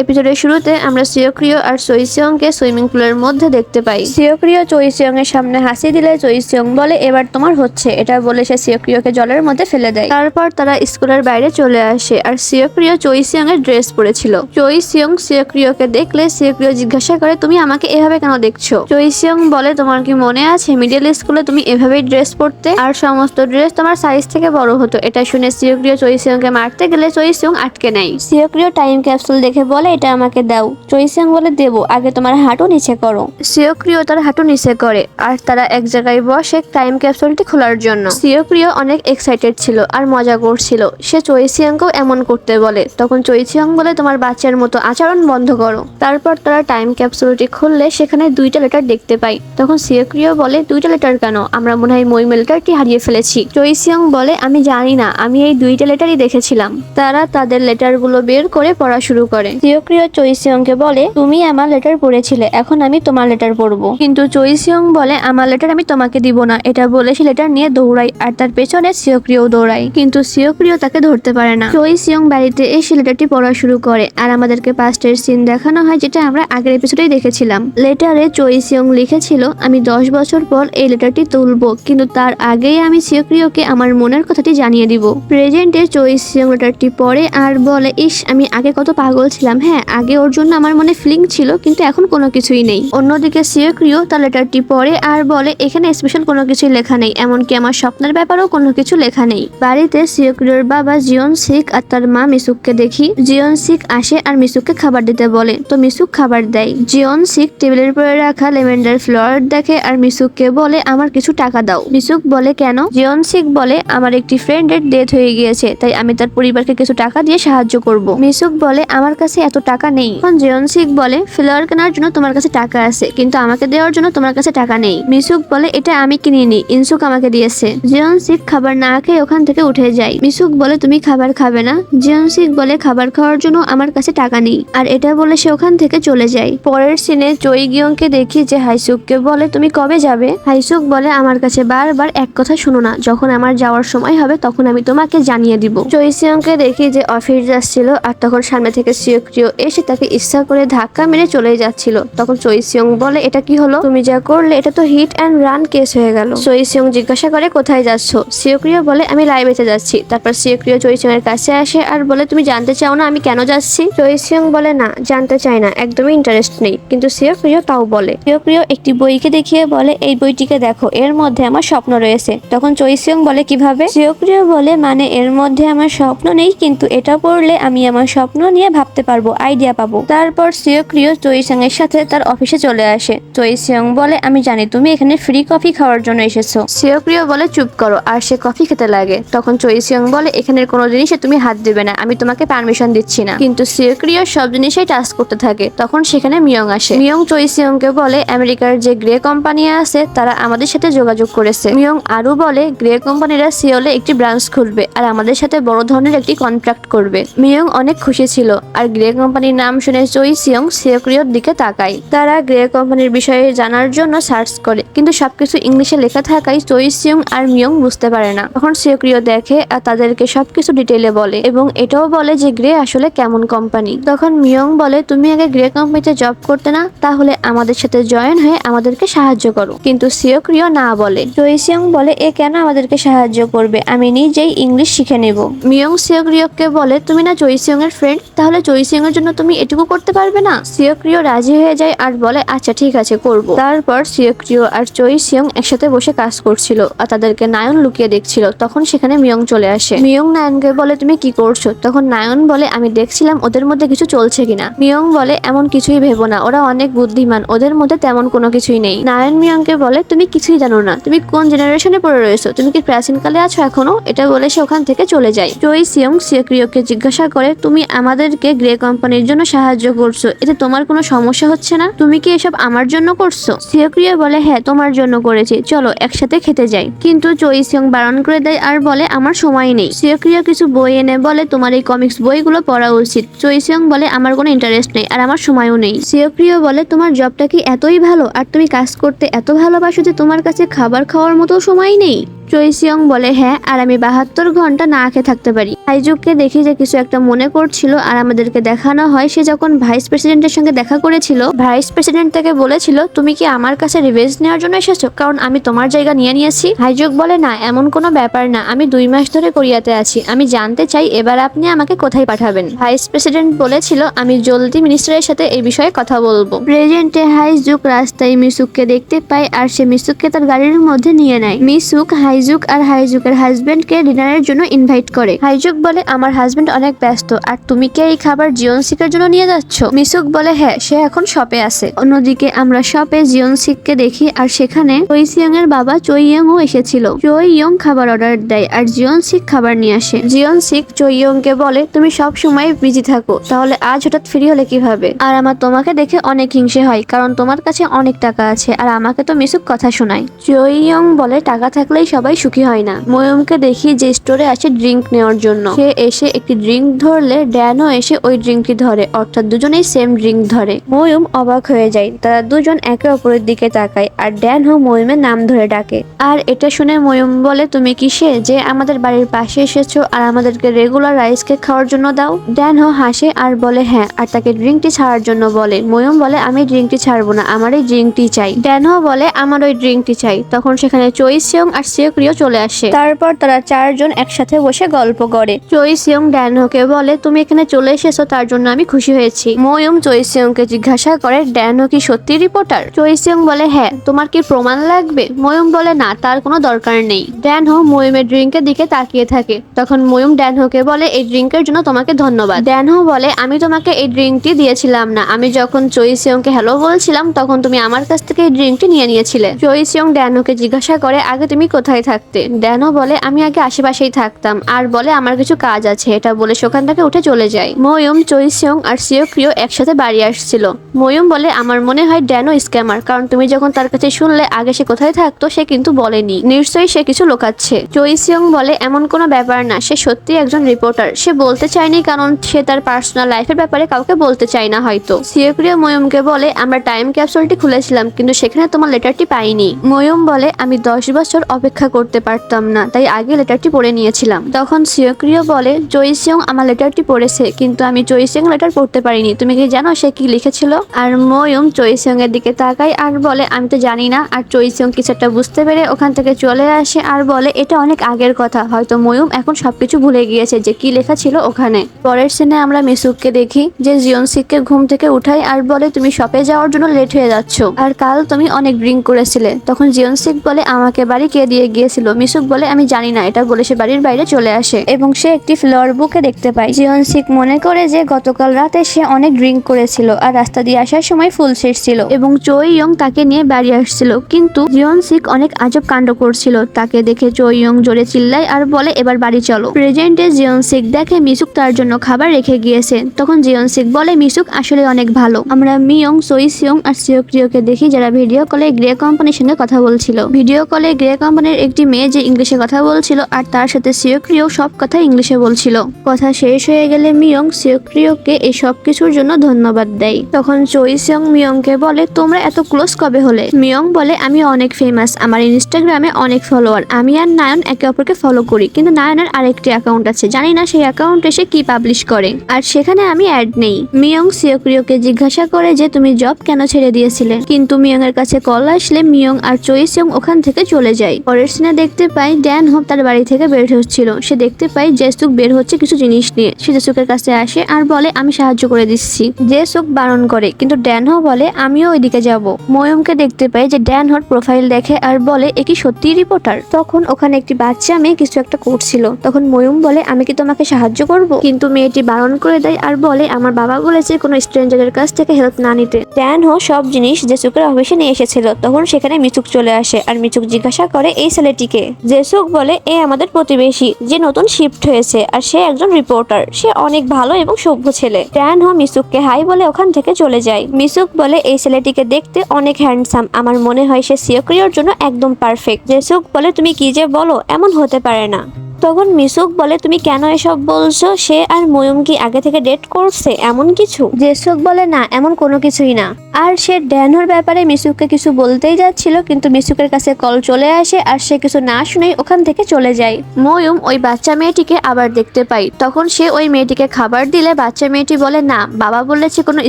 এপিসোডের শুরুতে আমরা সিওক্রিও আর চৈসিয়ংকে সুইমিং পুলের মধ্যে দেখতে পাই। সিওক্রিও চৈসিয়ং এর সামনে হাসি দিলে চৈসিয়ং বলে এবার তোমার হচ্ছে, এটা বলে সে সিওক্রিওকে জলের মধ্যে ফেলে দেয়। তারপর তারা স্কুলের বাইরে চলে আসে আর সিওক্রিও চৈসিয়ং এর ড্রেস পরেছিল। চৈসিয়ং সিওক্রিওকে দেখলে সিওক্রিও জিজ্ঞাসা করে তুমি আমাকে এভাবে কেন দেখছো? চৈসিয়ং বলে তোমার কি মনে আছে মিডল স্কুলে তুমি এভাবেই ড্রেস পরতে আর সমস্ত ড্রেস তোমার সাইজ থেকে বড় হতো। এটা শুনে সিওক্রিও চৈসিয়ংকে মারতে গেলে চৈসিয়ং আটকে নেয়। সিওক্রিও টাইম ক্যাপসুল দেখে বলে এটা আমাকে দাও। চৈসিয়ং বলে দেবো, আগে তোমার হাঁটু নিচে করো। সিওক্রিও তার হাঁটু নিচে করে আর তারা এক জায়গায় বসে টাইম ক্যাপসুলটি খোলার জন্য। সিওক্রিও অনেক এক্সাইটেড ছিল আর মজা করছিল। সে চৈসিয়ংকেও এমন করতে বলে। তখন চৈসিয়ং বলে তোমার বাচ্চার মতো আচরণ বন্ধ করো। তারপর তারা টাইম ক্যাপসুলটি খুললে সেখানে 2টা লেটার দেখতে পাই। তখন সিওক্রিও বলে 2টা লেটার কেন? আমরা মনে হয় মইমে লেটারটি হারিয়ে ফেলেছি। চৈসিয়ং বলে আমি জানি না, আমি এই 2টা লেটারই দেখেছিলাম। তারা তাদের লেটারগুলো বের করে পড়া শুরু করে। সিওক্রিও চৈসিয়ংকে বলে তুমি আমার লেটার পড়েছিলে, এখন আমি তোমার লেটার পড়বো। কিন্তু চৈসিয়ং বলে আমার লেটার আমি তোমাকে দিব না। এটা বলে সে লেটার নিয়ে দৌড়ায় আর তার পেছনে সিওক্রিও দৌড়ায়, কিন্তু সিওক্রিও তাকে ধরতে পারে না। চৈসিয়ং বাড়িতে এসে লেটারটি পড়া শুরু করে আর আমাদেরকে পাস্টের সিন দেখানো হয়, যেটা আমরা আগের এপিসোডেই দেখেছিলাম। লেটারে চৈসিয়ং লিখেছিল আমি 10 বছর পর এই লেটারটি তুলবো, কিন্তু তার আগেই আমি সিওক্রিওকে আমার মনের কথাটি জানিয়ে দিব। প্রেজেন্টে চৈসিয়ং লেটারটি পড়ে আর বলে ইস আমি আগে কত পাগল ছিলাম। হ্যাঁ, আগে ওর জন্য আমার মনে ফিলিং ছিল, কিন্তু এখন কোনো কিছুই নেই। অন্যদিকে সিওক্রিও তার লেটারটি পড়ে আর বলে এখানে স্পেশাল কোনো কিছুই লেখা নেই, এমনকি আমার স্বপ্নের ব্যাপারেও কোনো কিছু লেখা নেই। বাড়িতে সিওক্রিওর বাবা জিয়ন সিক আর তার মা মিসুককে দেখি। জিয়ন সিক আসে আর মিসুককে খাবার দিতে বলে, তো মিসুক খাবার দেয়। জিয়ন সিক টেবিলের উপরে রাখা লেভেন্ডার ফ্লাওয়ার দেখে আর মিসুককে বলে আমার কিছু টাকা দাও। মিসুক বলে কেন? জিয়ন সিক বলে আমার একটি ফ্রেন্ডের ডেথ হয়ে গিয়েছে, তাই আমি তার পরিবারকে কিছু টাকা দিয়ে সাহায্য করব। মিসুক বলে আমার কাছে এত টাকা নেই। এখন জিয়ন সিক বলে ফ্লাওয়ার কেনার জন্য তোমার কাছে টাকা আছে, কিন্তু আমাকে দেওয়ার জন্য তোমার কাছে টাকা নেই। মিসুক বলে এটা আমি কিনিনি, ইনসুক আমাকে দিয়েছে। জিয়ন সিক খাবার না খেয়ে ওখান থেকে উঠে যায়। মিসুক বলে তুমি খাবার খাবে না? জিয়ন সিক বলে খাবার খাওয়ার জন্য আমার কাছে টাকা নেই, আর এটা বলে সে ওখান থেকে চলে যায়। পরের সিনে চৈ গিয়ংকে দেখি যে হাইসুককে বলে তুমি কবে যাবে? হাইসুক বলে আমার কাছে বারবার এক কথা শুনো না, যখন আমার যাওয়ার সময় হবে তখন আমি তোমাকে জানিয়ে দিব। চৈসিয়ংকে দেখি যে অফিস যাচ্ছিল আর তখন সামনে থেকে সিওক্রিও এসে তাকে ইচ্ছা করে ধাক্কা মেরে চলে যাচ্ছিল। তখন চৈসিয়ং বলে এটা কি হলো? তুমি যা করলে এটা তো হিট অ্যান্ড রান কেস হয়ে গেল। চৈসিয়ং জিজ্ঞাসা করে কোথায় যাচ্ছ? সিওক্রিও বলে আমি লাইব্রেরিতে যাচ্ছি। তারপর সিওক্রিও চৈসিয়ং এর কাছে আসে আর বলে তুমি জানতে চাও না আমি কেন যাচ্ছি? চৈসিয়ং বলে না, জানতে চাই না, একদমই ইন্টারেস্ট নেই। কিন্তু সিওক্রিও তাও বলে। সিওক্রিও একটি বইকে দেখিয়ে বলে এই বইটিকে দেখো, এর মধ্যে আমার স্বপ্ন রয়েছে। তখন চৈসিয়ং বলে কিভাবে? সিওক্রিও বলে মানে এর মধ্যে আমার স্বপ্ন নেই, কিন্তু এটা পড়লে আমি আমার স্বপ্ন নিয়ে ভাবতে পারবো, আইডিয়া পাবো। তারপর সিওক্রিও চৈসিয়ং এর সাথে তার অফিসে চলে আসে। চৈসিয়ং বলে আমি জানি তুমি এখানে ফ্রি কফি খাওয়ার জন্য এসেছো। সিওক্রিও বলে চুপ করো, আর সে কফি খেতে লাগে। তখন চৈসিয়ং বলে এখানের কোনো জিনিসে তুমি হাত দিবে না, আমি তোমাকে পারমিশন দিচ্ছি না। কিন্তু সিওক্রিও সব জিনিসেই টাচ করতে থাকে। তখন সেখানে মিয়ং আসে। মিয়ং চৈসিয়ংকে বলে আমেরিকার যে গ্রে কোম্পানি আছে তারা আমাদের সাথে যোগাযোগ করেছে। মিয়ং আরো বলে গ্রে কোম্পানিরা সিওলে একটি ব্রাঞ্চ খুলবে আর আমাদের সাথে বড় ধরনের একটি কন্ট্রাক্ট করবে। মিয়ং অনেক খুশি ছিল আর গ্রে কোম্পানির নাম শুনে চৈসিয়ং সিওক্রিওর দিকে তাকায়। তারা গ্রে কোম্পানির বিষয়ে জানার জন্য সার্চ করে, কিন্তু সবকিছু ইংলিশে লেখা থাকায় চৈসিয়ং আর মিয়ং বুঝতে পারে না। তখন সিওক্রিও দেখে আর তাদেরকে সবকিছু ডিটেইলে বলে এবং এটাও বলে যে গ্রে আসলে কেমন কোম্পানি। তখন মিয়ং বলে তুমি আগে গ্রে কোম্পানিতে জব করতে না, তাহলে আমাদের সাথে জয়েন হয়ে আমাদেরকে সাহায্য করো। কিন্তু সিওক্রিও না বলে। চৈসিয়ং বলে এ কেন আমাদেরকে সাহায্য করবে, আমি নিজেই ইংলিশ শিখে নেব। মিয়ং সিওক্রিওকে বলে তুমি না চৈসিয়ং এর ফ্রেন্ড, তাহলে চৈসিয়ং এর জন্য তুমি এটুকু করতে পারবে না? সিওক্রিও রাজি হয়ে যায় আর বলে আচ্ছা ঠিক আছে করব। তারপর সিওক্রিও আর চৈসিয়ং একসাথে বসে কাজ করছিল আর তাদেরকে নায়ন লুকিয়ে দেখছিল। তখন সেখানে মিয়ং চলে আসে। মিয়ং নায়নকে বলে তুমি কি করছো? তখন নায়ন বলে আমি দেখছিলাম ওদের মধ্যে কিছু চলছে কিনা। মিয়ং বলে এমন কিছুই ভেবো না, ওরা অনেক বুদ্ধিমান, ওদের মধ্যে তেমন কোনো কিছুই নেই। নায়ন মিয়ংকে বলে তুমি কিছুই জানো না, তুমি কোন জেনারেশনে পড়ে রয়েছো, তুমি কি প্রাচীনকালে আছো এখনো? এটা বলে সে ওখান থেকে চলে যায়। চৈসিয়ং সিওক্রিওকে জিজ্ঞাসা করে তুমি আমাদেরকে গ্রে কোম্পানির জন্য সাহায্য করছো, এতে তোমার কোনো সমস্যা হচ্ছে না? তুমি কি এসব আমার জন্য করছো? সিওক্রিও বলে হ্যাঁ তোমার জন্য করেছি, চলো একসাথে খেতে যাই। কিন্তু চৈসিয়ং বারণ করে দেয় আর বলে আমার সময় নেই। সিওক্রিও কিছু বই এনে বলে তোমার এই কমিক্স বইগুলো পড়া উচিত। চৈসিয়ং বলে আমার কোনো ইন্টারেস্ট নেই আর আমার সময়ও নেই। সিওক্রিও বলে তোমার জবটা কি এতই ভালো আর তুমি কাজ করতে এত ভালোবাসো যে তোমার কাছে খাবার খাওয়ার মতো সময় নেই? চৈসিয়ং বলে হ্যাঁ, আর আমি 72 ঘন্টা না খেয়ে থাকতে পারি। হাইজুককে দেখি যে কিছু একটা মনে করছিল, আর আমাদেরকে দেখানো হয় সে যখন ভাইস প্রেসিডেন্টের সঙ্গে দেখা করেছিল, ভাইস প্রেসিডেন্ট তাকে বলেছিল তুমি কি আমার কাছে রিভেঞ্জ নেওয়ার জন্য এসেছো, কারণ আমি তোমার জায়গা নিয়ে নিয়েছি। হাইজুক বলে না, এমন কোনো ব্যাপার না, আমি 2 মাস ধরে কোরিয়াতে আছি, আমি জানতে চাই এবার আপনি আমাকে কোথায় পাঠাবেন। ভাইস প্রেসিডেন্ট বলেছিল আমি জলদি মিনিস্টারের সাথে এই বিষয়ে কথা বলবো। প্রেজেন্টে হাইজুক রাস্তায় মিসুককে দেখতে পায়, আর সে মিসুককে তার গাড়ির মধ্যে নিয়ে নেয়। মিসুক হাইজুক আর হাইজুকের হাজবেন্ডকে ডিনারের জন্য ইনভাইট করে। হাইজুক বলে আমার হাজবেন্ড অনেক ব্যস্ত, আর তুমি কি এই খাবার জিওনসিকের জন্য নিয়ে যাচ্ছ? মিসুক বলে হ্যাঁ, সে এখন শপে আছে। অন্যদিকে আমরা শপে জিওনসিককে দেখি, আর সেখানে চৈসিয়ং এর বাবা চৈইয়ংও এসেছিল। চৈইয়ং খাবার অর্ডার দেয় আর জিওনসিক খাবার নিয়ে আসে। জিওনসিক চৈইয়ংকে বলে তুমি সব সময় বিজি থাকো, তাহলে আজ হঠাৎ ফ্রি হলে কিভাবে? আর আমার তোমাকে দেখে অনেক হিংসে হয়, কারণ তোমার কাছে অনেক টাকা আছে, আর আমাকে তো মিসুক কথা শোনায়। চৈইয়ং বলে টাকা থাকলেই সবাই সুখী হয় না। ময়ূমকে দেখি যে স্টোরে আসে ড্রিঙ্ক নেওয়ার জন্য। সে এসে একটি ড্রিঙ্ক ধরলে ড্যানও এসে ওই ড্রিঙ্কটি ধরে, অর্থাৎ দুজনেই সেম ড্রিঙ্ক ধরে। ময়ূম অবাক হয়ে যায়, তারা দুজন একে অপরের দিকে তাকায়, আর ড্যানও ময়ূমের নাম ধরে ডাকে। আর এটা শুনে ময়ূম বলে তুমি কিসে যে আমাদের বাড়ির পাশে এসেছো আর আমাদেরকে রেগুলার রাইস কেক খাওয়ার জন্য দাও? ড্যানও হাসে আর বলে হ্যাঁ, আর তাকে ড্রিঙ্কটি ছাড়ার জন্য বলে। ময়ূম বলে আমি ড্রিঙ্কটি ছাড়বো না, আমার এই ড্রিঙ্কটি চাই। ড্যানও বলে আমার ওই ড্রিঙ্কটি চাই। তখন সেখানে চৈসিয়ং আর সিওক্রিও চলে আসে। তারপর তারা 4 জন একসাথে বসে গল্প করে। চৈসিয়ং ড্যানহোকে বলে তুমি এখানে চলে এসেছো তার জন্য আমি খুশি হয়েছি। ময়ূম চৈসিয়ংকে জিজ্ঞাসা করে ড্যানহো কি সত্যি রিপোর্টার? চৈসিয়ং বলে হ্যাঁ, তোমার কি প্রমাণ লাগবে? ময়ূম বলে না, তার কোনো দরকার নেই। ড্যানহো ময়ূমের ড্রিঙ্কের দিকে তাকিয়ে থাকে। তখন ময়ূম ড্যানহোকে বলে এই ড্রিঙ্কের জন্য তোমাকে ধন্যবাদ। ড্যানহো বলে আমি তোমাকে এই ড্রিঙ্কটি দিয়েছিলাম না, আমি যখন চৈসিয়ংকে হ্যালো বলছিলাম তখন তুমি আমার কাছ থেকে এই ড্রিঙ্কটি নিয়ে নিয়েছিলে। চৈসিয়ং ড্যানহোকে জিজ্ঞাসা করে আগে তুমি কোথায় থাকতে? ড্যানহো বলে আমি আগে আশেপাশেই থাকতাম, আর বলে আমার কিছু কাজ আছে। এটা বলে সেখান থেকে উঠে চলে যায়। ময়ূম চৈসিয়ং আর সিওক্রিও একসাথে বাড়ি আসছিল। ময়ূম বলে আমার মনে হয় ড্যানো স্ক্যামার, কারণ তুমি যখন তার কাছে শুনলে আগে সে কোথায় থাকতো সে কিন্তু বলেনি, নিশ্চয়ই সে কিছু লুকাচ্ছে। চৈসিয়ং বলে এমন কোনো ব্যাপার না, সে সত্যি একজন রিপোর্টার, সে বলতে চায়নি কারণ সে তার পার্সোনাল লাইফের ব্যাপারে কাউকে বলতে চায় না হয়তো। সিওক্রিও ময়ূমকে বলে আমরা টাইম ক্যাপসুলটি খুলেছিলাম কিন্তু সেখানে তোমার লেটারটি পাইনি। ময়ূম বলে আমি 10 বছর অপেক্ষা করতে পারতাম না, তাই আগে লেটারটি পড়ে নিয়েছিলাম। তখন সিওক্রিও বলে চৈসিয়ং আমার লেটারটি পড়েছে, কিন্তু আমি চৈসিয়ং লেটার পড়তে পারিনি, তুমি কি জানো সে কি লিখেছিল? আর ময়ূম চৈসিয়ং এর দিকে তাকায় আর বলে আমি তো জানি না। আর চৈসিয়ং কিছু একটা বুঝতে পেরে ওখান থেকে চলে আসে আর বলে এটা অনেক আগের কথা, হয়তো ময়ূম এখন সবকিছু ভুলে গিয়েছে যে কি লেখা ছিল ওখানে। পরের সিনে আমরা মিসুককে দেখি যে জিওনসিককে ঘুম থেকে উঠায় আর বলে তুমি শপে যাওয়ার জন্য লেট হয়ে যাচ্ছ, আর কাল তুমি অনেক ড্রিঙ্ক করেছিলে। তখন জিওনসিক বলে আমাকে বাড়ি কে দিয়ে গিয়েছিল? মিসুক বলে আমি জানি না, এটা বলে সে বাড়ির বাইরে চলে আসে এবং সে একটি ফ্লোর বুকে দেখতে পায়। জিওনসিক মনে করে যে গতকাল রাতে সে অনেক ড্রিঙ্ক করেছিল আর রাস্তা দিয়ে আসার সময় ফুল শেষ ছিল এবং চৈইয়ং তাকে নিয়ে বাড়ি আসছিল, কিন্তু জিওনসিক অনেক আজব কাণ্ড করছিল। তাকে দেখে চৈইয়ং জোরে চিল্লায় আর বলে এবার বাড়ি চলো। প্রেজেন্টে জিওনসিক দেখে মিসুক তার জন্য খাবার রেখে গিয়েছে। তখন জিওনসিক বলে মিসুক আসলে অনেক ভালো। আমরা মিয়ং, চৈসিয়ং আর সিওক্রিওকে দেখি যারা ভিডিও কলে গ্রে কোম্পানির সঙ্গে কথা বলছিল। ভিডিও কলে গ্রে কোম্পানির একটি মেয়ে যে ইংলিশে কথা বলছিল আর তার সাথে সিওক্রিও সব কথা ইংলিশে বলছিল। কথা শেষ হয়ে গেলে মিয়ং সিওক্রিওকে এই সব কিছুর জন্য ধন্যবাদ দেয়। তখন চৈসিয়ং মিয়ংকে বলে তোমরা এত ক্লোজ কবে হলে? মিয়ং বলে আমি অনেক ফেমাস, আমার ইনস্টাগ্রামে অনেক ফলোয়ার, আমি আর নায়ন একে অপরকে ফলো করি, কিন্তু নায়নের আরেকটি অ্যাকাউন্ট আছে, জানি না সেই অ্যাকাউন্টে সে কি পাবলিশ করে, আর সেখানে আমি অ্যাড নেই। মিয়ং সিওক্রিওকে জিজ্ঞাসা করে যে তুমি জব কেন ছেড়ে দিয়েছিলে, কিন্তু মিয়ং এর কাছে কল আসলে মিয়ং আর চৈসিয়ং ওখান থেকে চলে যায়। পরের সিনে দেখতে পাই ড্যানহো তার বাড়ি থেকে বের হচ্ছিল। সে দেখতে পাই জেসুক বের হচ্ছে কিছু জিনিস নিয়ে। সে জেসুকের কাছে আসে আর বলে আমি সাহায্য করে দিচ্ছি। জেসুক বারণ করে, কিন্তু ড্যানহো বলে আমিও ওইদিকে যাব। ময়ূমকে দেখতে পাই যে ড্যানহোর প্রোফাইল দেখে আর বলে এ কি সত্যি রিপোর্টার? তখন ওখানে একটি বাচ্চা মেয়ে কিছু একটা করছিল। তখন ময়ূম বলে আমি কি তোমাকে সাহায্য করব? কিন্তু মেয়েটি বারণ করে দেয় আর বলে আমার বাবা বলেছে কোনো স্ট্রেঞ্জারের কাছ থেকে হেল্প না নিতে। ড্যানহো সব জিনিস জেসুকের অফিসে নিয়ে এসেছিল। তখন সেখানে মিচুক চলে আসে আর মিচুক জিজ্ঞাসা করে এই ছেলেটিকে। জেসুক বলে এ আমাদের প্রতিবেশী যে নতুন শিফট হয়েছে, আর সে একজন রিপোর্টার, সে অনেক ভালো এবং সভ্য ছেলে। ড্যানহো মিচুককে হাই বলে ওখান থেকে চলে যায়। মিচুক বলে এই ছেলেটিকে দেখতে অনেক হ্যান্ডসাম, আমার মনে হয় সে সিওক্রিওর জন্য একদম পারফেক্ট। জেসুক বলে তুমি কি যে বলো, এমন হতে পারে না। তখন মিসুক বলে তুমি কেন এসব বলছো? সে আর ময়ূম কি আগে থেকে ডেট করছে এমন কিছু? জেসুক বলে না, এমন কোনো কিছুই না। আর সে ড্যানহোর ব্যাপারে মিসুককে কিছু বলতেই যাচ্ছিল, কিন্তু মিসুকের কাছে কল চলে আসে আর সে কিছু না শুনেই ওখান থেকে চলে যায়। ময়ূম ওই বাচ্চা মেয়েটিকে আবার দেখতে পাই। তখন সে ওই মেয়েটিকে খাবার দিলে বাচ্চা মেয়েটি বলে না, বাবা বলেছে কোনো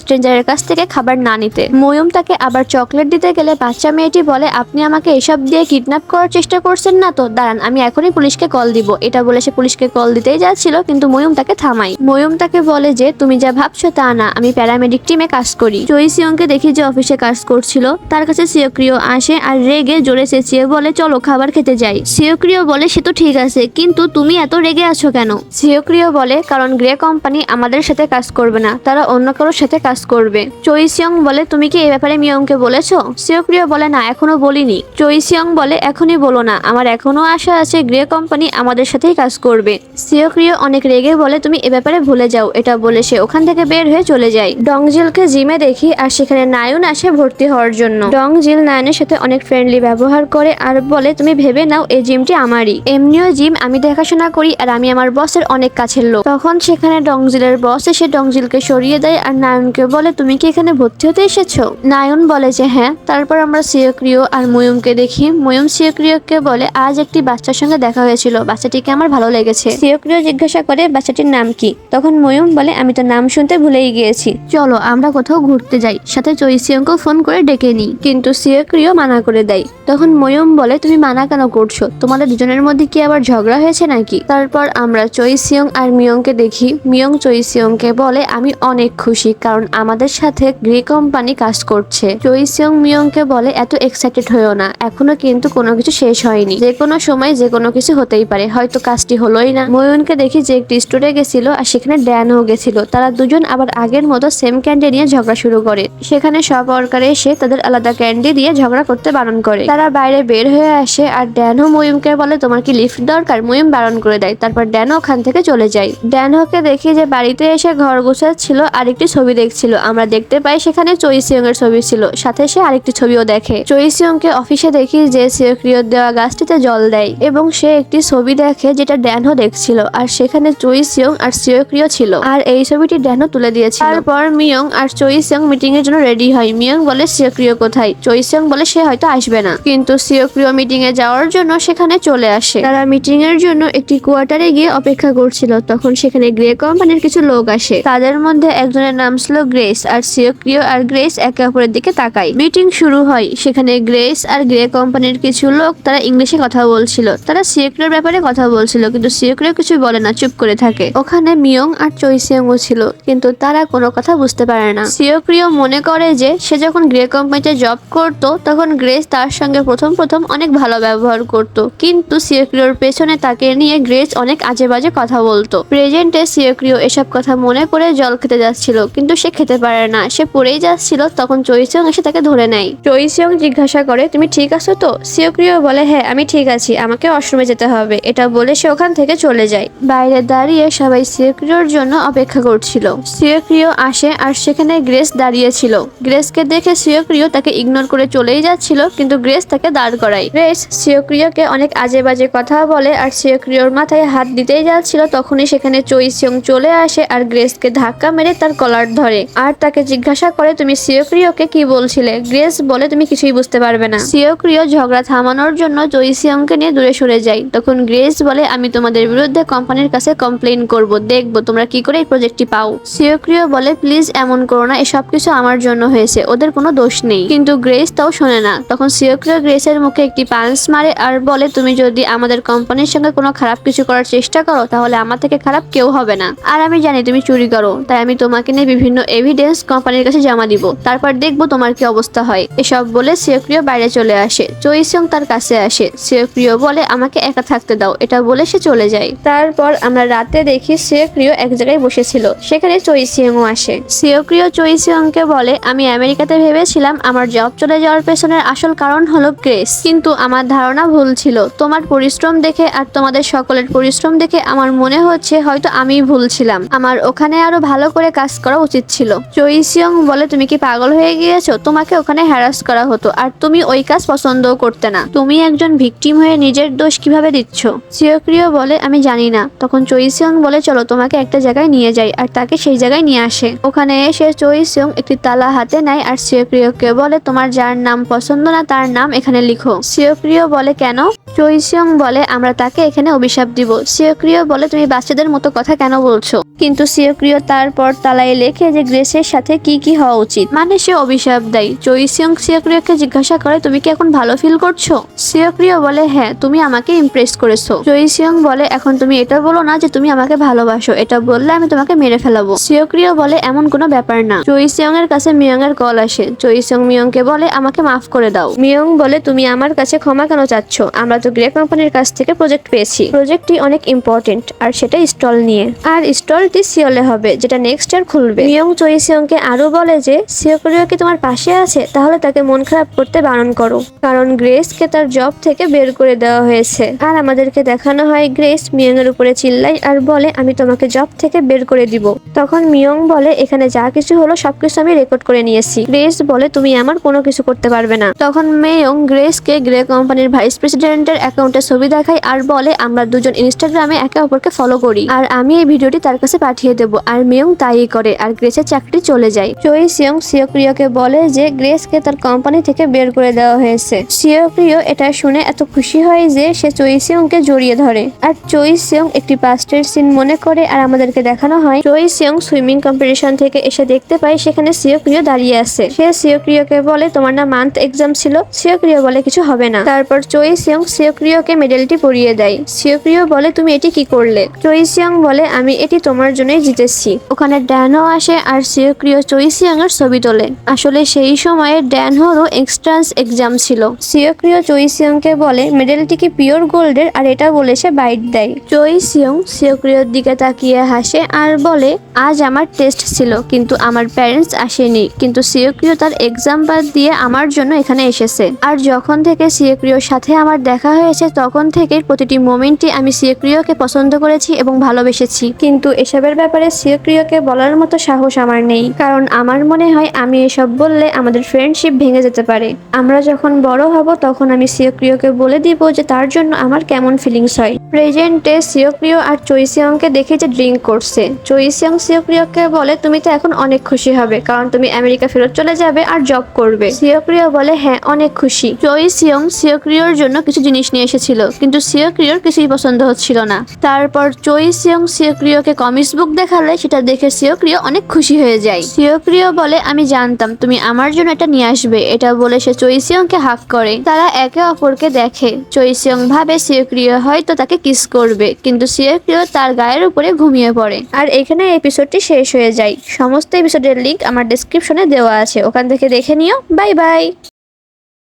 স্ট্রেঞ্জারের কাছ থেকে খাবার না নিতে। ময়ূম তাকে আবার চকলেট দিতে গেলে বাচ্চা মেয়েটি বলে আপনি আমাকে এসব দিয়ে কিডন্যাপ করার চেষ্টা করছেন না তো, দাঁড়ান আমি এখনই পুলিশকে কল দিব। এটা বলে সে পুলিশকে কল দিতেই যাচ্ছিল, কিন্তু ময়ূম তাকে থামায়। ময়ূম তাকে বলে যে তুমি যা ভাবছো তা না, আমি প্যারামেডিক টিমে কাজ করি। চই সিয়ংকে দেখি যে অফিসে কাজ করছিল, তার কাছে সিওক্রিও আসে আর রেগে জোরে চেঁচিয়ে বলে চলো খাবার খেতে যাই। সিওক্রিও বলে সে তো ঠিক আছে, কিন্তু তুমি এত রেগে আছো কেন? সিওক্রিও বলে কারণ গ্রে কোম্পানি আমাদের সাথে কাজ করবে না, তারা অন্য কারোর সাথে কাজ করবে। চই সিয়ং বলে তুমি কি এই ব্যাপারে মিয়ংকে বলেছো? সিওক্রিও বলে না, এখনো বলিনি। চই সিয়ং বলে এখনই বলো না, আমার এখনো আশা আছে গ্রে কোম্পানি আমাদের সাথেই কাজ করবে। সিওক্রিও অনেক রেগে বলে তুমি এ ব্যাপারে ভুলে যাও। এটা বলে সে ওখান থেকে বের হয়ে চলে যায়। ডংজিলকে জিমে দেখি আর সেখানে নায়ুন আসে ভর্তি হওয়ার জন্য। ডংজিল নায়নের সাথে অনেক ফ্রেন্ডলি ব্যবহার করে আর বলে তুমি ভেবে নাও এই জিমটি আমারই, এমনিও জিম আমি দেখাশোনা করি আর আমি আমার বসের অনেক কাছের লোক। তখন সেখানে ডংজিলের বস এসে ডংজিলকে সরিয়ে দেয় আর নায়ুনকে বলে তুমি কি এখানে ভর্তি হতে এসেছো? নায়ুন বলে যে হ্যাঁ। তারপর আমরা সিওক্রিও আর ময়ূমকে দেখি। ময়ূম সিওক্রিওকে বলে আজ একটি বাচ্চার সঙ্গে দেখা হয়েছিল, বাচ্চাটিকে আমার ভালো লেগেছে। সিওক্রিও জিজ্ঞাসা করে বাচ্চাটির নাম কি? তখন ময়ূম বলে আমি তো নাম শুনতে ভুলেই গিয়েছি, চলো আমরা কোথাও ঘুরতে যাই, সাথে চই সিয়ংকে ফোন করে ডেকে নিই। কিন্তু সিওক্রিও মানা করে দেয়। তখন ময়ূম বলে তুমি মানা কেন করছো, তোমাদের দুজনের মধ্যে কি আবার ঝগড়া হয়েছে নাকি? তারপর আমরা চই সিয়ং আর মিয়ংকে দেখি। মিয়ং চই সিয়ংকে বলে আমি অনেক খুশি কারণ আমাদের সাথে গ্রে কোম্পানি কাজ করছে। চই সিয়ং মিয়ংকে বলে এত এক্সাইটেড হয়েও না, এখনো কিন্তু কোনো কিছু শেষ হয়নি, যে কোনো সময় যে কোনো কিছু হতেই পারে, হয়তো কাজটি হলোই না। ময়ূরকে দেখি যে একটি স্টোরে গেছিল আর সেখানে ড্যানও গেছিল। তারা দুজন আবার আগের মতো সেম ক্যান্ডি নিয়ে ঝগড়া শুরু করে। সেখানে সব ওয়ার্কার এসে তাদের আলাদা ক্যান্ডি দিয়ে ঝগড়া করতে বারণ করে। তারা বাইরে বের হয়ে আসে আর ড্যানও ময়ূমকে বলে তোমার কি লিফট দরকার? ময়ূম বারণ করে দেয়। তারপর ড্যানও ওখান থেকে চলে যায়। ড্যানহোকে দেখি যে বাড়িতে এসে ঘর গোছাচ্ছিল আর একটি ছবি দেখছিল। আমরা দেখতে পাই সেখানে চই সিয়ং এর ছবি ছিল, সাথে সে আরেকটি ছবিও দেখে। চই সিয়ংকে অফিসে দেখি যে সিওক্রিওর দেওয়া গাছটিতে জল দেয় এবং সে একটি ছবি দেখে যেটা ড্যানহো দেখছিল আর সেখানে চই সিয়ং আর সিওক্রিও ছিল আর এই ছবিটি ড্যানহো তুলে দিয়েছিল। তারপর মিয়ং আর চই সিয়ং মিটিং এর জন্য রেডি হয়। মিয়ং বলে সিওক্রিও কোথায়? চই সিয়ং বলে সে হয়তো আসবে না, কিন্তু সিওক্রিও মিটিং এ যাওয়ার জন্য সেখানে চলে আসে। তারা মিটিং এর জন্য একটি কোয়ার্টারে গিয়ে অপেক্ষা করছিল। তখন সেখানে গ্রে কোম্পানির কিছু লোক আসে। তাদের মধ্যে একজনের নাম ছিল গ্রেস আর সিওক্রিও আর গ্রেস একে অপরের দিকে তাকায়। মিটিং শুরু হয়। সেখানে গ্রেস আর গ্রে কোম্পানির কিছু লোক তারা ইংলিশে কথা বলছিল। তারা সিওক্রিওর ব্যাপারে কথা বলছিল, কিন্তু সিওক্রিও কিছু বলে না, চুপ করে থাকে। ওখানে মিয়ং আর চই সিয়ংও ছিল, কিন্তু তারা কোনো কথা বুঝতে পারে না। সিওক্রিও মনে করে যে সে যখন গ্রে কোম্পানিতে জব করতো তখন গ্রেস তার সঙ্গে প্রথম অনেক ভালো ব্যবহার করত, কিন্তু সিওক্রিওর পেছনে তাকে নিয়ে গ্রেস অনেক আজে বাজে কথা বলতো। প্রেজেন্টে সিওক্রিও এসব কথা মনে করে জল খেতে যাচ্ছিল, কিন্তু সে খেতে পারে না, সে পড়েই যাচ্ছিল। তখন চই সিয়ং এসে তাকে ধরে নেয়। চই সিয়ং জিজ্ঞাসা করে তুমি ঠিক আছো তো? সিওক্রিও বলে হ্যাঁ আমি ঠিক আছি, আমাকে ওয়াশরুমে যেতে হবে। এটা বলে সে ওখান থেকে চলে যায়। বাইরে দাঁড়িয়ে সবাই সিওক্রিওর জন্য অপেক্ষা করছিল। সিওক্রিও আসে আর সেখানে গ্রেস দাঁড়িয়ে ছিল। গ্রেসকে দেখে সিওক্রিও তাকে ইগনোর করে চলেই যাচ্ছিল, কিন্তু গ্রেস তাকে দাঁড় করায়। গ্রেস সিওক্রিওকে অনেক আজে বাজে কথা বলে আর সিওক্রিওর মাথায় হাত দিতেই যাচ্ছিল। তখনই সেখানে চই সিয়ং চলে আসে আর গ্রেসকে ধাক্কা মেরে তার কলার ধরে আর তাকে জিজ্ঞাসা করে তুমি সিওক্রিওকে কি বলছিলে? গ্রেস বলে তুমি কিছুই বুঝতে পারবে না। সিওক্রিও ঝগড়া থামানোর জন্য চই সিয়ংকে নিয়ে দূরে সরে যায়। তখন গ্রেস বলে আমি তোমাদের বিরুদ্ধে কোম্পানির কাছে কমপ্লেইন করব, দেখবো তোমরা কি করে এই প্রজেক্টটি পাও। সিওক্রিও বলে প্লিজ এমন করো না, এসব কিছু আমার জন্য হয়েছে, ওদের কোনো দোষ নেই। কিন্তু গ্রেস তাও শোনে না। তখন সিওক্রিও গ্রেসের মুখে একটি পাঞ্চ মারে আর বলে তুমি যদি আমাদের কোম্পানির সঙ্গে কোনো খারাপ কিছু করার চেষ্টা করো তাহলে আমার থেকে খারাপ কেউ হবে না। আর আমি জানি তুমি চুরি করো, তাই আমি তোমাকে নিয়ে বিভিন্ন এভিডেন্স কোম্পানির কাছে জমা দিব, তারপর দেখবো তোমার কি অবস্থা হয়। এসব বলে সিওক্রিও বাইরে চলে আসে। চই সিয়ং তার কাছে আসে। সিওক্রিও বলে আমাকে একা থাকতে দাও, এটা বলে সে চলে যায়। তারপর আমরা রাতে দেখি সিওক্রিও এক জায়গায় বসেছিল, সেখানে চই সিয়ংও আসে। সিওক্রিও চই সিয়ংকে বলে আমি আমেরিকাতে ভেবেছিলাম আমার জব চলে যাওয়ার পেছনের আসল কারণ হলো গ্রেস, কিন্তু আমার ধারণা ভুল ছিল। তোমার পরিশ্রম দেখে আর তোমাদের সকলের পরিশ্রম দেখে আমার মনে হচ্ছে হয়তো আমি ভুল ছিলাম, আমার ওখানে আরো ভালো করে কাজ করা উচিত ছিল। চই সিয়ং বলে তুমি কি পাগল হয়ে গিয়েছো? তোমাকে ওখানে হ্যারাস করা হতো আর তুমি ওই কাজ পছন্দও করতে না, তুমি একজন ভিকটিম হয়ে নিজের দোষ কিভাবে দিচ্ছ? সিওক্রিও বলে আমি জানি না। তখন চই সিয়ং বলে চলো তোমাকে একটা জায়গায় নিয়ে যাই আর তাকে সেই জায়গায় নিয়ে আসে। ওখানে এসে চই সিয়ং একটি তালা হাতে নেয় আর সিওক্রিয়কে বলে তোমার যার নাম পছন্দ না তার নাম এখানে লিখো। সিওক্রিয় বলে কেন? চোইসিয়ং বলে আমরা তাকে এখানে অভিশাপ দিব। সিওক্রিয় বলে তুমি বাচ্চাদের মতো কথা কেন বলছো? কিন্তু সিওক্রিয় তারপর তালায় লেখে যে গ্রেসের সাথে কি কি হওয়া উচিত, মানে সে অভিশাপ দেয়। চোইসিয়ং সিওক্রিয়কে জিজ্ঞাসা করে তুমি কি এখন ভালো ফিল করছো? সিওক্রিয় বলে হ্যাঁ, তুমি আমাকে ইমপ্রেস করেছো। চোইসিয়ং বলে এখন তুমি এটা বলো না যে তুমি আমাকে ভালোবাসো, এটা বললে আমি তোমাকে মেরে ফেলাবো। সিওক্রিয় বলে এমন কোনো ব্যাপার না। চোইসিয়ং এর কাছে মিয়ং এর কল আসে। চোইসিয়ং মিয়ংকে বলে আমাকে মাফ করে দাও। মিয়ং বলে তুমি আমার কাছে ক্ষমা কেন চাচ্ছ? আমরা তো গ্রে কোম্পানির কাছ থেকে প্রজেক্ট পেয়েছি, প্রজেক্টটি অনেক ইম্পর্টেন্ট আর সেটা স্টল নিয়ে, আর স্টলটি সিওলে হবে যেটা নেক্সট ইয়ার খুলবে। মিয়ং চোইসিয়ংকে আরো বলে যে সিওক্রিয় কি তোমার পাশে আছে, তাহলে তাকে মন খারাপ করতে বারণ করো, কারণ গ্রেসকে তার জব থেকে বের করে দেওয়া হয়েছে। আর আমাদেরকে দেখানো হয় গ্রেস মিয়ং এর উপরে চিল্লাই আর বলে আমি তোমাকে জব থেকে বের করে দিব। তখন মিয়ং বলে এখানে যা কিছু হলো সবকিছু আমি রেকর্ড করে নিয়েছি। গ্রেস বলে তুমি আমার কোনো কিছু করতে পারবে না। তখন মিয়ং গ্রেসকে গ্রে কোম্পানির ভাইস প্রেসিডেন্টের অ্যাকাউন্টে ছবি দেখায় আর বলে আমরা দুজন ইনস্টাগ্রামে একে অপরকে ফলো করি আর আমি এই ভিডিওটি তার কাছে পাঠিয়ে দেবো। আর মিয়ং তাই করে আর গ্রেসের চাকরি চলে যায়। চোইসিয়ং সিওক্রিয়কে বলে যে গ্রেসকে তার কোম্পানি থেকে বের করে দেওয়া হয়েছে। সিওক্রিয় এটা শুনে এত খুশি হয় যে সে চোইসিয়ংকে জড়িয়ে ধরে আর চোইসিয়ং একটি পাস্টের সিন মনে করে। আর আমাদেরকে দেখানো হয় চোইসিয়ং সুইমিং কম্পিটিশন থেকে এসে দেখতে পায় সেখানে সিওক্রিয় দাঁড়িয়ে আছে। সে সিওক্রিয়কে বলে তোমার না মান্থ এক্সাম ছিল? সিওক্রিয় বলে কিছু হবে না। তারপর চোইসিয়ং সিওক্রিয়কে মেডেলটি পরিয়ে দেয়। সিওক্রিয় বলে তুমি এটি কি করলে? চোইসিয়ং বলে আমি এটি তোমার জন্যই জিতেছি। ওখানে ড্যানও আসে আর সিওক্রিয় চোইসিয়ং এর ছবি তোলে। আসলে সেই সময়ে ড্যানহরও এন্ট্রান্স এক্সাম ছিল। সিওক্রিয় চোইসিয়ংকে বলে মেডেলটি কি পিওর গোল্ডের? আর এটা বলে সে বাইট দেয়। চোইসিয়ং সিওক্রিয়র দিকে তাকিয়ে হাসে আর বলে আজ আমার টেস্ট ছিল কিন্তু আমার প্যারেন্টস আসেনি, কিন্তু সিওক্রিয় তার এক্সাম বাদ দিয়ে আমার জন্য এখানে এসেছে। আর যখন থেকে সিওক্রিয়র সাথে আমার দেখা হয়েছে তখন থেকে প্রতিটি মোমেন্টে আমি সিওক্রিয়কে পছন্দ করেছি এবং ভালোবেসেছি, কিন্তু এসবের ব্যাপারে সিওক্রিয়কে বলার মতো সাহস আমার নেই, কারণ আমার মনে হয় আমি এসব বললে আমাদের ফ্রেন্ডশিপ ভেঙে যেতে পারে। আমরা যখন বড় হব তখন আমি সিওক্রিয়কে বলে দিব যে তার জন্য আমার কেমন ফিলিংস হয়। প্রেজেন্টে সিওক্রিয় আর চোইসিয়ংকে দেখে যে ড্রিঙ্ক করছে। চোইসিয়ং সিওক্রিয়কে বলে তুমি তো এখন অনেক খুশি হবে কারণ তুমি আমেরিকা ফেরত চলে যাবে আর জব করবে। সিওক্রিয় বলে হ্যাঁ অনেক খুশি। চোইসিয়ং সিওক্রিয়র জন্য কিছু জিনিস নিয়ে এসেছিল কিন্তু সিওক্রিয়র কিছুই পছন্দ হচ্ছিল না। তারপর চোইসিয়ং সিওক্রিয়কে কমিক্স বুক দেখালে সেটা দেখে সিওক্রিয় অনেক খুশি হয়ে যায়। সিওক্রিয় বলে আমি জানতাম তুমি আমার জন্য এটা নিয়ে আসবে, এটা বলে সে চোইসিয়ংকে হাক করে। তারা একে অপরকে দেখে। চোইসিয়ং ভাবে সিওক্রিয় হয়তো তাকে কিস করবে, কিন্তু সিওক্রিয় তার গায়ের উপরে ঘুমিয়ে পড়ে। আর এখানে এপিসোডটি শেষ হয়ে যায়। সমস্ত এপিসোডের লিংক আমার ডেসক্রিপশনে দেওয়া আছে, ওখান থেকে দেখে নিও। Bye bye.